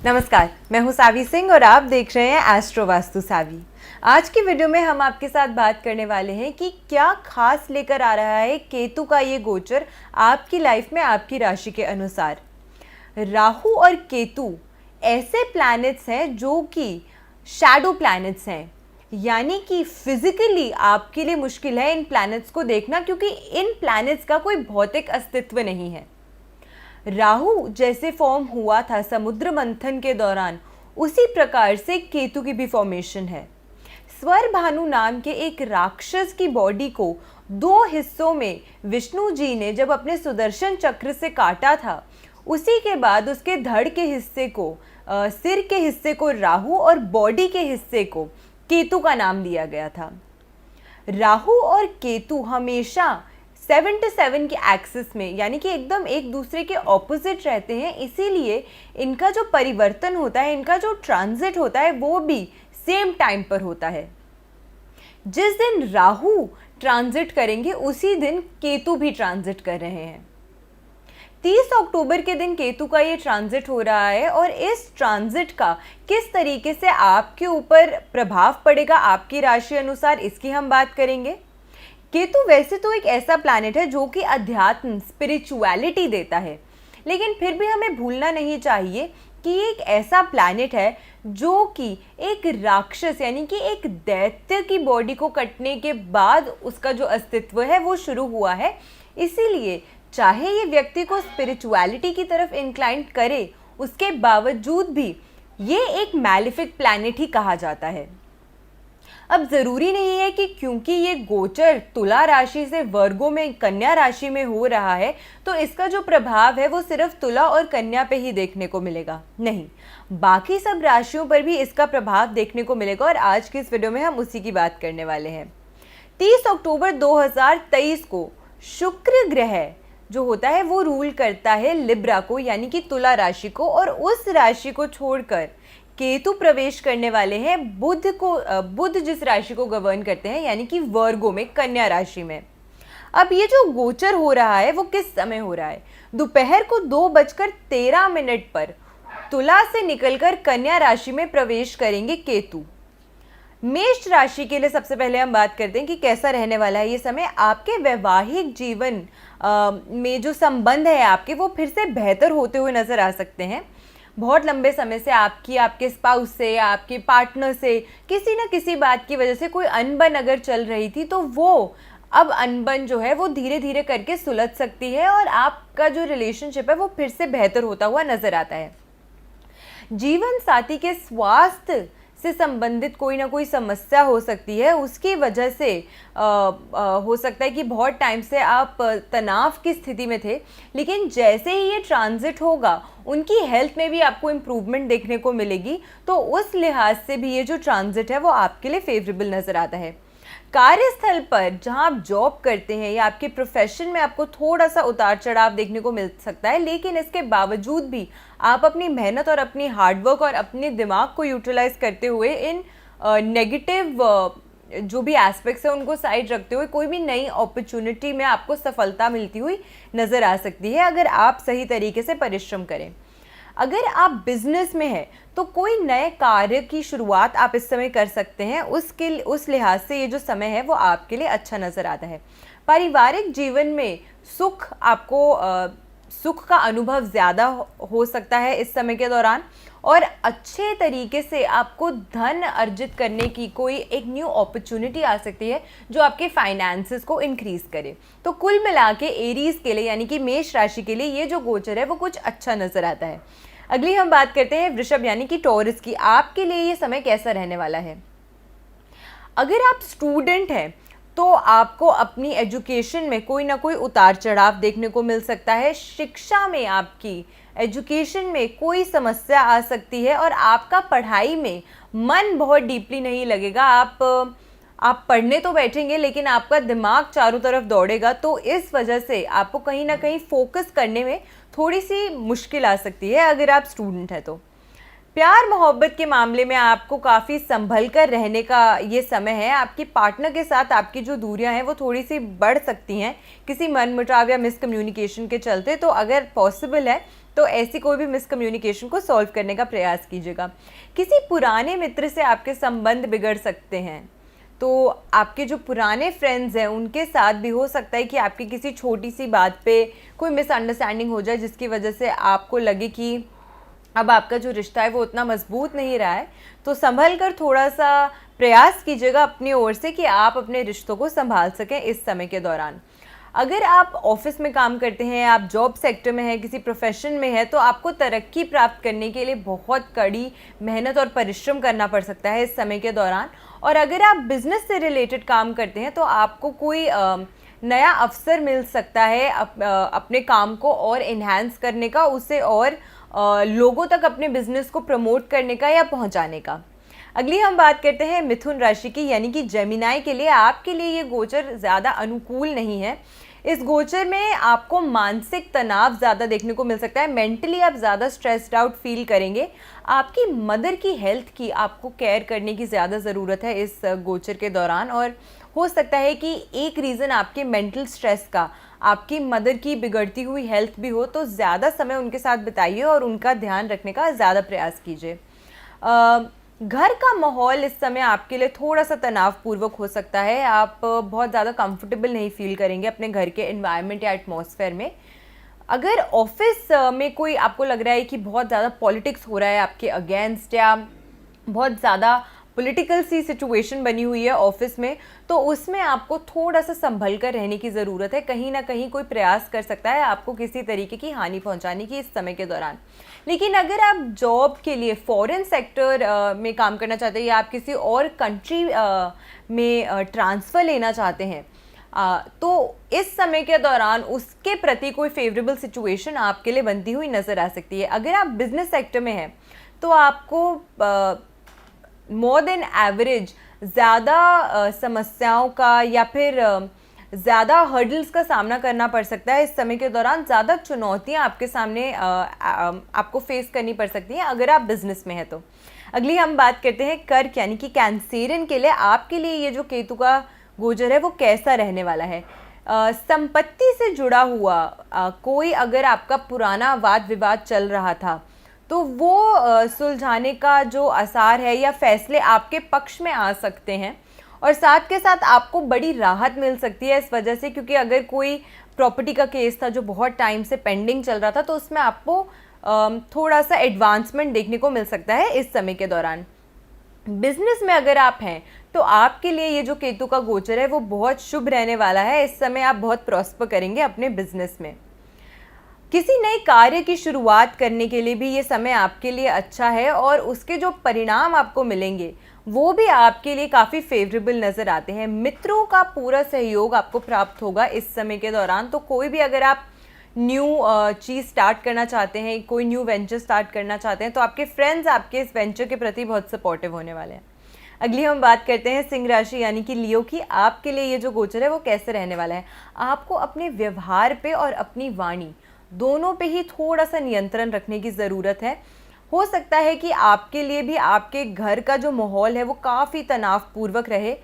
नमस्कार, मैं हूं सावी सिंह और आप देख रहे हैं एस्ट्रो वास्तु सावी। आज की वीडियो में हम आपके साथ बात करने वाले हैं कि क्या खास लेकर आ रहा है केतु का ये गोचर आपकी लाइफ में आपकी राशि के अनुसार। राहु और केतु ऐसे प्लैनेट्स हैं जो कि शैडो प्लैनेट्स हैं, यानी कि फिजिकली आपके लिए मुश्किल है इन प्लैनेट्स को देखना, क्योंकि इन प्लैनेट्स का कोई भौतिक अस्तित्व नहीं है। राहु जैसे फॉर्म हुआ था समुद्र मंथन के दौरान, उसी प्रकार से केतु की भी फॉर्मेशन है। स्वर भानु नाम के एक राक्षस की बॉडी को दो हिस्सों में विष्णु जी ने जब अपने सुदर्शन चक्र से काटा था, उसी के बाद उसके धड़ के हिस्से को, सिर के हिस्से को राहु और बॉडी के हिस्से को केतु का नाम दिया गया था। राहु और केतु हमेशा 7-7 के एक्सिस में, यानी कि एकदम एक दूसरे के ऑपोजिट रहते हैं, इसीलिए इनका जो परिवर्तन होता है, इनका जो ट्रांजिट होता है, वो भी सेम टाइम पर होता है। जिस दिन राहु ट्रांजिट करेंगे उसी दिन केतु भी ट्रांजिट कर रहे हैं। 30 अक्टूबर के दिन केतु का ये ट्रांजिट हो रहा है और इस ट्रांजिट का किस तरीके से आपके ऊपर प्रभाव पड़ेगा आपकी राशि अनुसार, इसकी हम बात करेंगे। केतु वैसे तो एक ऐसा प्लैनेट है जो कि अध्यात्म, स्पिरिचुअलिटी देता है, लेकिन फिर भी हमें भूलना नहीं चाहिए कि एक ऐसा प्लैनेट है जो कि एक राक्षस यानी कि एक दैत्य की बॉडी को कटने के बाद उसका जो अस्तित्व है वो शुरू हुआ है। इसीलिए चाहे ये व्यक्ति को स्पिरिचुअलिटी की तरफ इंक्लाइंट करे, उसके बावजूद भी ये एक मैलेफिक प्लैनेट ही कहा जाता है। अब ज़रूरी नहीं है कि क्योंकि ये गोचर तुला राशि से वर्गों में कन्या राशि में हो रहा है तो इसका जो प्रभाव है वो सिर्फ तुला और कन्या पे ही देखने को मिलेगा। नहीं, बाकी सब राशियों पर भी इसका प्रभाव देखने को मिलेगा और आज की इस वीडियो में हम उसी की बात करने वाले हैं। 30 अक्टूबर 2023 को शुक्र ग्रह जो होता है वो रूल करता है लिब्रा को, यानी कि तुला राशि को, और उस राशि को छोड़कर केतु प्रवेश करने वाले हैं बुध जिस राशि को गवर्न करते हैं, यानी कि वर्गों में, कन्या राशि में। अब ये जो गोचर हो रहा है वो किस समय हो रहा है? दोपहर को 2:13 पर तुला से निकलकर कन्या राशि में प्रवेश करेंगे केतु। मेष राशि के लिए सबसे पहले हम बात करते हैं कि कैसा रहने वाला है ये समय। आपके वैवाहिक जीवन में जो संबंध है आपके, वो फिर से बेहतर होते हुए नजर आ सकते हैं। बहुत लंबे समय से आपके स्पाउस से, आपके पार्टनर से किसी न किसी बात की वजह से कोई अनबन अगर चल रही थी तो वो अब अनबन जो है वो धीरे धीरे करके सुलझ सकती है और आपका जो रिलेशनशिप है वो फिर से बेहतर होता हुआ नजर आता है। जीवन साथी के स्वास्थ्य से संबंधित कोई ना कोई समस्या हो सकती है, उसकी वजह से हो सकता है कि बहुत टाइम से आप तनाव की स्थिति में थे, लेकिन जैसे ही ये ट्रांजिट होगा उनकी हेल्थ में भी आपको इम्प्रूवमेंट देखने को मिलेगी। तो उस लिहाज से भी ये जो ट्रांजिट है वो आपके लिए फेवरेबल नज़र आता है। कार्यस्थल पर जहां आप जॉब करते हैं या आपके प्रोफेशन में आपको थोड़ा सा उतार चढ़ाव देखने को मिल सकता है, लेकिन इसके बावजूद भी आप अपनी मेहनत और अपनी हार्डवर्क और अपने दिमाग को यूटिलाइज करते हुए इन नेगेटिव जो भी एस्पेक्ट्स है उनको साइड रखते हुए कोई भी नई अपॉर्चुनिटी में आपको सफलता मिलती हुई नज़र आ सकती है, अगर आप सही तरीके से परिश्रम करें। अगर आप बिजनेस में हैं तो कोई नए कार्य की शुरुआत आप इस समय कर सकते हैं, उस लिहाज से ये जो समय है वो आपके लिए अच्छा नज़र आता है। पारिवारिक जीवन में सुख का अनुभव ज़्यादा हो सकता है इस समय के दौरान, और अच्छे तरीके से आपको धन अर्जित करने की कोई एक न्यू अपॉर्चुनिटी आ सकती है जो आपके फाइनेंसेस को इंक्रीज करे। तो कुल मिला के एरीज के लिए, यानी कि मेष राशि के लिए ये जो गोचर है वो कुछ अच्छा नज़र आता है। अगली हम बात करते हैं वृषभ यानी कि टॉरस की। आपके लिए ये समय कैसा रहने वाला है? अगर आप स्टूडेंट हैं तो आपको अपनी एजुकेशन में कोई ना कोई उतार चढ़ाव देखने को मिल सकता है। शिक्षा में, आपकी एजुकेशन में कोई समस्या आ सकती है और आपका पढ़ाई में मन बहुत डीपली नहीं लगेगा। आप पढ़ने तो बैठेंगे लेकिन आपका दिमाग चारों तरफ दौड़ेगा, तो इस वजह से आपको कहीं ना कहीं फोकस करने में थोड़ी सी मुश्किल आ सकती है अगर आप स्टूडेंट हैं तो। प्यार मोहब्बत के मामले में आपको काफ़ी संभल कर रहने का ये समय है। आपकी पार्टनर के साथ आपकी जो दूरियां हैं वो थोड़ी सी बढ़ सकती हैं किसी मनमुटाव या मिसकम्युनिकेशन के चलते। तो अगर पॉसिबल है तो ऐसी कोई भी मिसकम्युनिकेशन को सॉल्व करने का प्रयास कीजिएगा। किसी पुराने मित्र से आपके संबंध बिगड़ सकते हैं, तो आपके जो पुराने फ्रेंड्स हैं उनके साथ भी हो सकता है कि आपकी किसी छोटी सी बात पे कोई मिसअंडरस्टैंडिंग हो जाए, जिसकी वजह से आपको लगे कि अब आपका जो रिश्ता है वो उतना मजबूत नहीं रहा है। तो संभल कर थोड़ा सा प्रयास कीजिएगा अपनी ओर से कि आप अपने रिश्तों को संभाल सकें इस समय के दौरान। अगर आप ऑफिस में काम करते हैं, आप जॉब सेक्टर में हैं, किसी प्रोफेशन में है, तो आपको तरक्की प्राप्त करने के लिए बहुत कड़ी मेहनत और परिश्रम करना पड़ सकता है इस समय के दौरान। और अगर आप बिजनेस से रिलेटेड काम करते हैं तो आपको कोई नया अवसर मिल सकता है अपने काम को और इन्हांस करने का, उसे और लोगों तक अपने बिजनेस को प्रमोट करने का या पहुंचाने का। अगली हम बात करते हैं मिथुन राशि की, यानी कि जेमिनाई के लिए। आपके लिए ये गोचर ज़्यादा अनुकूल नहीं है। इस गोचर में आपको मानसिक तनाव ज़्यादा देखने को मिल सकता है। मेंटली आप ज़्यादा स्ट्रेस्ड आउट फील करेंगे। आपकी मदर की हेल्थ की आपको केयर करने की ज़्यादा ज़रूरत है इस गोचर के दौरान। और हो सकता है कि एक रीज़न आपके मेंटल स्ट्रेस का आपकी मदर की बिगड़ती हुई हेल्थ भी हो, तो ज़्यादा समय उनके साथ बिताइए और उनका ध्यान रखने का ज़्यादा प्रयास कीजिए। घर का माहौल इस समय आपके लिए थोड़ा सा तनावपूर्वक हो सकता है। आप बहुत ज़्यादा कंफर्टेबल नहीं फील करेंगे अपने घर के एनवायरनमेंट या एटमॉस्फेयर में। अगर ऑफिस में कोई आपको लग रहा है कि बहुत ज़्यादा पॉलिटिक्स हो रहा है आपके अगेंस्ट, या बहुत ज़्यादा पॉलिटिकल सी सिचुएशन बनी हुई है ऑफिस में, तो उसमें आपको थोड़ा सा संभल कर रहने की ज़रूरत है। कहीं ना कहीं कोई प्रयास कर सकता है आपको किसी तरीके की हानि पहुंचाने की इस समय के दौरान। लेकिन अगर आप जॉब के लिए फॉरेन सेक्टर में काम करना चाहते हैं, या आप किसी और कंट्री में ट्रांसफ़र लेना चाहते हैं, तो इस समय के दौरान उसके प्रति कोई फेवरेबल सिचुएशन आपके लिए बनती हुई नज़र आ सकती है। अगर आप बिजनेस सेक्टर में हैं तो आपको मोर देन एवरेज ज़्यादा समस्याओं का या फिर ज़्यादा हर्डल्स का सामना करना पड़ सकता है इस समय के दौरान। ज़्यादा चुनौतियां आपके सामने आपको फेस करनी पड़ सकती हैं अगर आप बिजनेस में हैं तो। अगली हम बात करते हैं कर्क यानी कि कैंसेरियन के लिए। आपके लिए ये जो केतु का गोचर है वो कैसा रहने वाला है। संपत्ति से जुड़ा हुआ कोई अगर आपका पुराना वाद विवाद चल रहा था तो वो सुलझाने का जो आसार है या फैसले आपके पक्ष में आ सकते हैं। और साथ के साथ आपको बड़ी राहत मिल सकती है इस वजह से, क्योंकि अगर कोई प्रॉपर्टी का केस था जो बहुत टाइम से पेंडिंग चल रहा था तो उसमें आपको थोड़ा सा एडवांसमेंट देखने को मिल सकता है इस समय के दौरान। बिजनेस में अगर आप हैं तो आपके लिए ये जो केतु का गोचर है वो बहुत शुभ रहने वाला है। इस समय आप बहुत प्रॉस्पर करेंगे अपने बिजनेस में। किसी नए कार्य की शुरुआत करने के लिए भी ये समय आपके लिए अच्छा है और उसके जो परिणाम आपको मिलेंगे वो भी आपके लिए काफ़ी फेवरेबल नज़र आते हैं। मित्रों का पूरा सहयोग आपको प्राप्त होगा इस समय के दौरान। तो कोई भी अगर आप न्यू चीज़ स्टार्ट करना चाहते हैं, कोई न्यू वेंचर स्टार्ट करना चाहते हैं, तो आपके फ्रेंड्स आपके इस वेंचर के प्रति बहुत सपोर्टिव होने वाले हैं। अगली हम बात करते हैं सिंह राशि यानी कि लियो की। आपके लिए ये जो गोचर है वो कैसे रहने वाला है। आपको अपने व्यवहार पे और अपनी वाणी दोनों पे ही थोड़ा सा नियंत्रण रखने की ज़रूरत है। हो सकता है कि आपके लिए भी आपके घर का जो माहौल है वो काफ़ी तनावपूर्वक रहे।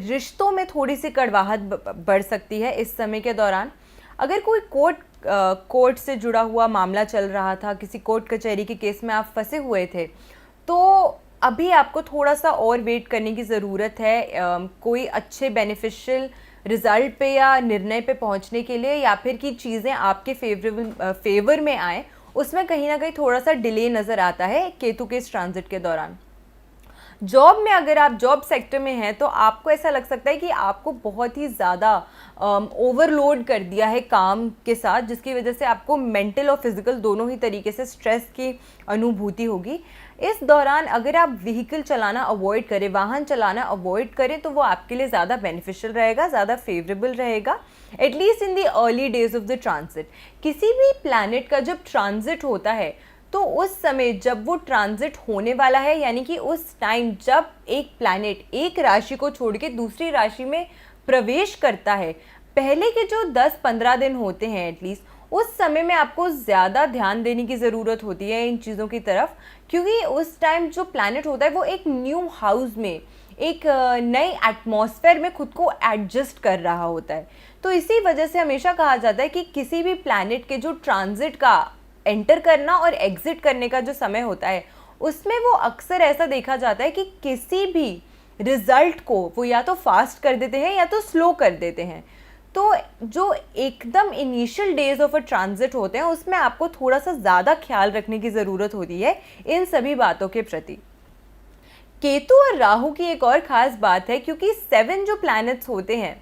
रिश्तों में थोड़ी सी कड़वाहट बढ़ सकती है इस समय के दौरान। अगर कोई कोर्ट से जुड़ा हुआ मामला चल रहा था, किसी कोर्ट कचहरी के केस में आप फंसे हुए थे, तो अभी आपको थोड़ा सा और वेट करने की ज़रूरत है कोई अच्छे बेनिफिशियल रिज़ल्ट पे या निर्णय पे पहुंचने के लिए, या फिर कि चीज़ें आपके फेवर में आए, उसमें कहीं ना कहीं थोड़ा सा डिले नज़र आता है केतु के इस ट्रांजिट के दौरान। जॉब में अगर आप जॉब सेक्टर में हैं तो आपको ऐसा लग सकता है कि आपको बहुत ही ज़्यादा ओवरलोड कर दिया है काम के साथ, जिसकी वजह से आपको मेंटल और फिजिकल दोनों ही तरीके से स्ट्रेस की अनुभूति होगी। इस दौरान अगर आप व्हीकल चलाना अवॉइड करें, वाहन चलाना अवॉइड करें, तो वो आपके लिए ज़्यादा बेनिफिशियल रहेगा, ज़्यादा फेवरेबल रहेगा, at least in the early days of the transit. किसी भी प्लैनेट का जब ट्रांजिट होता है तो उस समय जब वो ट्रांजिट होने वाला है, यानी कि उस टाइम जब एक प्लैनेट एक राशि को छोड़ के दूसरी राशि में प्रवेश करता है, पहले के जो 10-15 दिन होते हैं एटलीस्ट, उस समय में आपको ज़्यादा ध्यान देने की ज़रूरत होती है इन चीज़ों की तरफ, क्योंकि उस टाइम जो प्लैनेट होता है वो एक न्यू हाउस में, एक नई एटमॉस्फेयर में खुद को एडजस्ट कर रहा होता है। तो इसी वजह से हमेशा कहा जाता है कि किसी भी प्लैनेट के जो ट्रांजिट का एंटर करना और एग्जिट करने का जो समय होता है उसमें वो अक्सर ऐसा देखा जाता है कि किसी भी रिजल्ट को वो या तो फास्ट कर देते हैं या तो स्लो कर देते हैं। तो जो एकदम initial days of a transit होते हैं उसमें आपको थोड़ा सा ज़्यादा ख्याल रखने की ज़रूरत होती है इन सभी बातों के प्रति। केतु और राहु की एक और ख़ास बात है, क्योंकि 7 जो प्लैनेट्स होते हैं,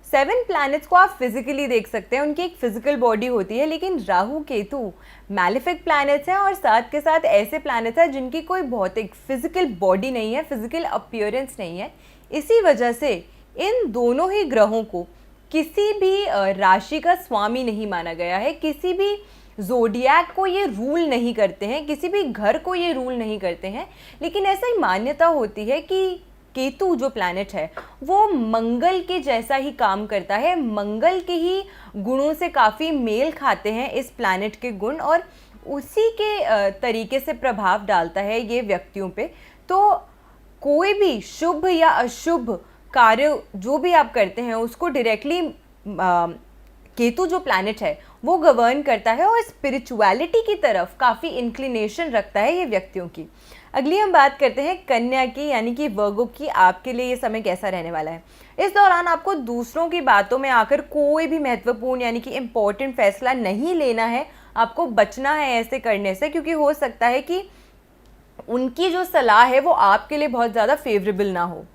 7 प्लैनेट्स को आप फिजिकली देख सकते हैं, उनकी एक फिजिकल बॉडी होती है, लेकिन राहु केतु मैलेफिक प्लैनेट्स हैं और साथ के साथ ऐसे प्लैनेट्स हैं जिनकी कोई भौतिक फिजिकल बॉडी नहीं है, फिजिकल अपीयरेंस नहीं है। इसी वजह से इन दोनों ही ग्रहों को किसी भी राशि का स्वामी नहीं माना गया है, किसी भी ज़ोडिएक को ये रूल नहीं करते हैं, किसी भी घर को ये रूल नहीं करते हैं। लेकिन ऐसा ही मान्यता होती है कि केतु जो प्लैनेट है वो मंगल के जैसा ही काम करता है, मंगल के ही गुणों से काफ़ी मेल खाते हैं इस प्लैनेट के गुण, और उसी के तरीके से प्रभाव डालता है ये व्यक्तियों पे। तो कोई भी शुभ या अशुभ कार्य जो भी आप करते हैं उसको डायरेक्टली केतु जो प्लैनेट है वो गवर्न करता है और स्पिरिचुअलिटी की तरफ काफ़ी इंक्लिनेशन रखता है ये व्यक्तियों की। अगली हम बात करते हैं कन्या की, यानी कि वर्गो की। आपके लिए ये समय कैसा रहने वाला है? इस दौरान आपको दूसरों की बातों में आकर कोई भी महत्वपूर्ण यानी कि इम्पोर्टेंट फैसला नहीं लेना है, आपको बचना है ऐसे करने से, क्योंकि हो सकता है कि उनकी जो सलाह है वो आपके लिए बहुत ज़्यादा फेवरेबल ना हो।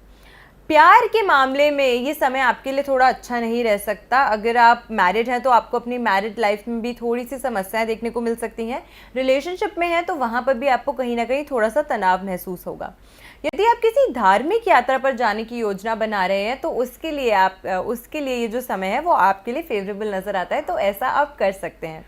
प्यार के मामले में ये समय आपके लिए थोड़ा अच्छा नहीं रह सकता। अगर आप मैरिड हैं तो आपको अपनी मैरिड लाइफ में भी थोड़ी सी समस्याएं देखने को मिल सकती हैं। रिलेशनशिप में हैं तो वहाँ पर भी आपको कहीं ना कहीं थोड़ा सा तनाव महसूस होगा। यदि आप किसी धार्मिक यात्रा पर जाने की योजना बना रहे हैं तो उसके लिए ये जो समय है वो आपके लिए फेवरेबल नज़र आता है, तो ऐसा आप कर सकते हैं।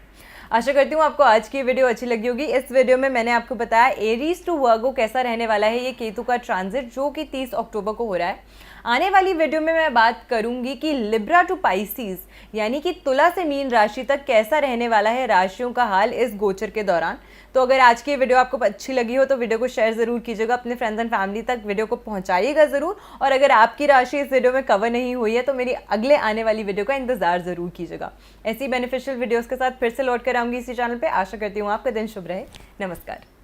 आशा करती हूँ आपको आज की वीडियो अच्छी लगी होगी। इस वीडियो में मैंने आपको बताया एरीज टू वर्गो कैसा रहने वाला है ये केतु का ट्रांजिट, जो कि 30 अक्टूबर को हो रहा है। आने वाली वीडियो में मैं बात करूंगी कि लिब्रा टू पाइसिस यानी कि तुला से मीन राशि तक कैसा रहने वाला है राशियों का हाल इस गोचर के दौरान। तो अगर आज की वीडियो आपको अच्छी लगी हो तो वीडियो को शेयर ज़रूर कीजिएगा, अपने फ्रेंड्स एंड फैमिली तक वीडियो को पहुंचाइएगा ज़रूर। और अगर आपकी राशि इस वीडियो में कवर नहीं हुई है तो मेरी अगले आने वाली वीडियो का इंतजार ज़रूर कीजिएगा। ऐसी बेनिफिशियल वीडियोज़ के साथ फिर से लौट कर आऊँगी इसी चैनल पर। आशा करती हूँ आपका दिन शुभ रहे। नमस्कार।